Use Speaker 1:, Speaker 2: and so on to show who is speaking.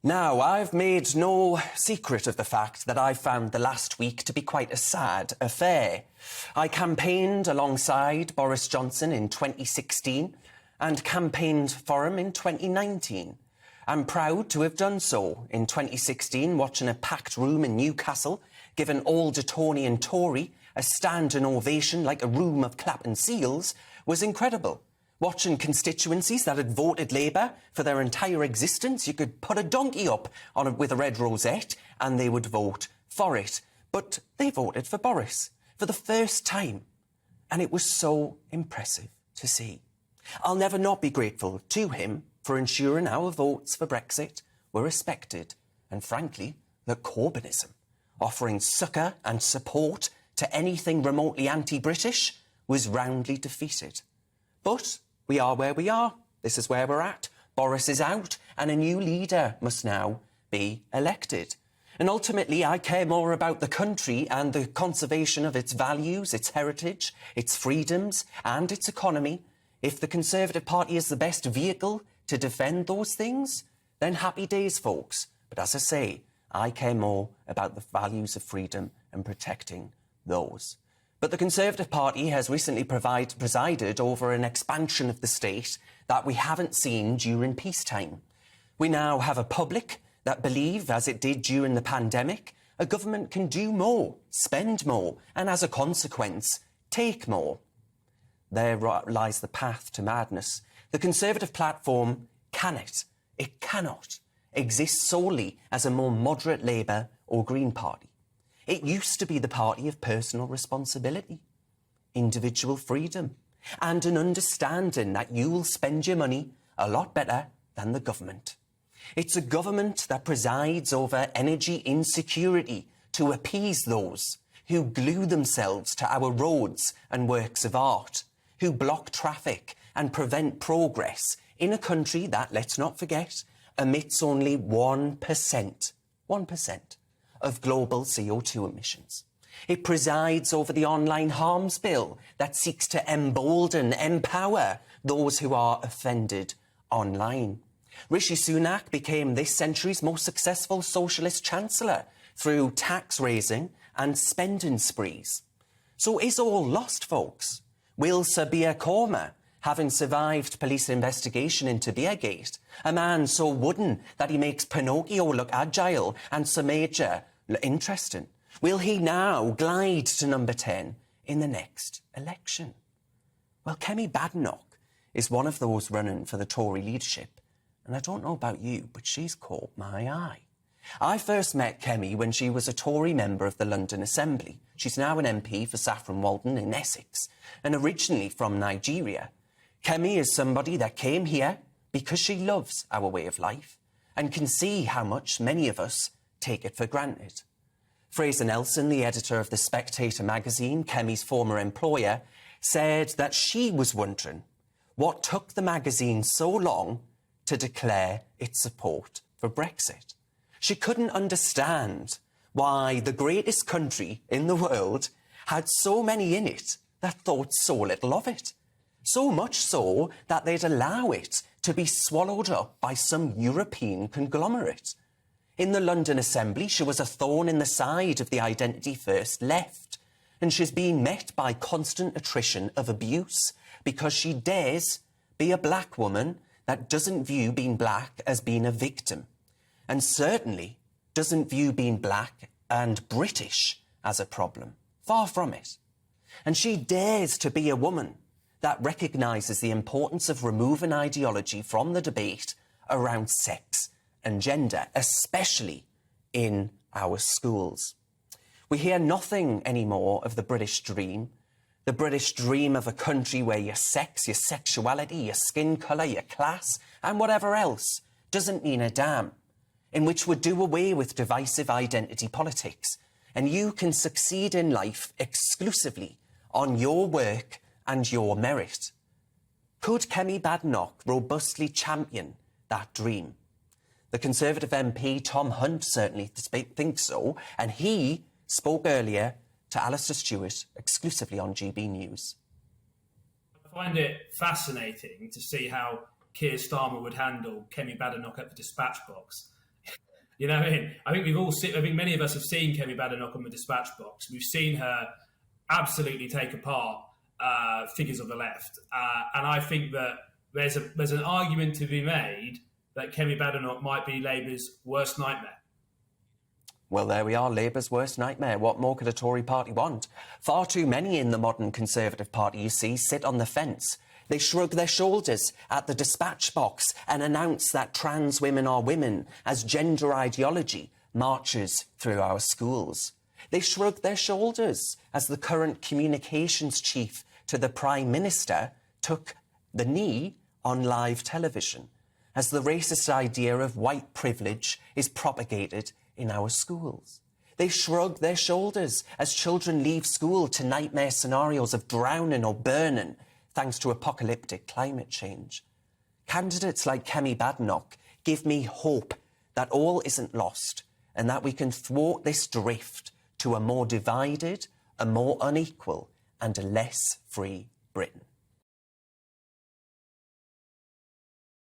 Speaker 1: Now, I've made no secret of the fact that I found the last week to be quite a sad affair. I campaigned alongside Boris Johnson in 2016 and campaigned for him in 2019. I'm proud to have done so in 2016, watching a packed room in Newcastle give an old Etonian Tory a standing ovation like a room of clapping seals was incredible. Watching constituencies that had voted Labour for their entire existence, you could put a donkey up on it with a red rosette and they would vote for it. But they voted for Boris for the first time, and it was so impressive to see. I'll never not be grateful to him for ensuring our votes for Brexit were respected, and frankly, that Corbynism, offering succour and support to anything remotely anti-British, was roundly defeated. But we are where we are. This is where we're at. Boris is out, and a new leader must now be elected. And ultimately, I care more about the country and the conservation of its values, its heritage, its freedoms, and its economy. If the Conservative Party is the best vehicle to defend those things, then happy days, folks. But as I say, I care more about the values of freedom and protecting those. But the Conservative Party has recently presided over an expansion of the state that we haven't seen during peacetime. We now have a public that believe, as it did during the pandemic, a government can do more, spend more, and as a consequence, take more. There lies the path to madness. The Conservative platform it cannot exist solely as a more moderate Labour or Green Party. It used to be the party of personal responsibility, individual freedom, and an understanding that you'll spend your money a lot better than the government. It's a government that presides over energy insecurity to appease those who glue themselves to our roads and works of art, who block traffic and prevent progress in a country that, let's not forget, emits only 1% of global CO2 emissions. It presides over the online harms bill that seeks to empower those who are offended online. Rishi Sunak became this century's most successful socialist chancellor through tax raising and spending sprees. So is all lost, folks? Will Sabir Korma, having survived police investigation into Beergate, a man so wooden that he makes Pinocchio look agile and Sir Major interesting, will he now glide to number 10 in the next election? Well, Kemi Badenoch is one of those running for the Tory leadership, and I don't know about you, but she's caught my eye. I first met Kemi when she was a Tory member of the London Assembly. She's now an MP for Saffron Walden in Essex, and originally from Nigeria. Kemi is somebody that came here because she loves our way of life and can see how much many of us take it for granted. Fraser Nelson, the editor of The Spectator magazine, Kemi's former employer, said that she was wondering what took the magazine so long to declare its support for Brexit. She couldn't understand why the greatest country in the world had so many in it that thought so little of it. So much so that they'd allow it to be swallowed up by some European conglomerate. In the London Assembly, she was a thorn in the side of the Identity First left, and she's been met by constant attrition of abuse because she dares be a black woman that doesn't view being black as being a victim, and certainly doesn't view being black and British as a problem. Far from it. And she dares to be a woman that recognises the importance of removing ideology from the debate around sex and gender, especially in our schools. We hear nothing anymore of the British dream of a country where your sex, your sexuality, your skin colour, your class, and whatever else doesn't mean a damn, in which would do away with divisive identity politics, and you can succeed in life exclusively on your work and your merit. Could Kemi Badenoch robustly champion that dream? The Conservative MP Tom Hunt certainly thinks so, and he spoke earlier to Alistair Stewart exclusively on GBNews.
Speaker 2: I find it fascinating to see how Keir Starmer would handle Kemi Badenoch at the dispatch box. You know what I mean? I think we've all seen, I think many of us have seen Kemi Badenoch on the dispatch box. We've seen her absolutely take apart figures of the left. And I think that there's an argument to be made that Kemi Badenoch might be Labour's worst nightmare.
Speaker 1: Well, there we are, Labour's worst nightmare. What more could a Tory party want? Far too many in the modern Conservative Party, you see, sit on the fence. They shrug their shoulders at the dispatch box and announce that trans women are women as gender ideology marches through our schools. They shrug their shoulders as the current communications chief to the Prime Minister took the knee on live television, as the racist idea of white privilege is propagated in our schools. They shrug their shoulders as children leave school to nightmare scenarios of drowning or burning thanks to apocalyptic climate change. Candidates like Kemi Badenoch give me hope that all isn't lost and that we can thwart this drift to a more divided, a more unequal and a less free Britain.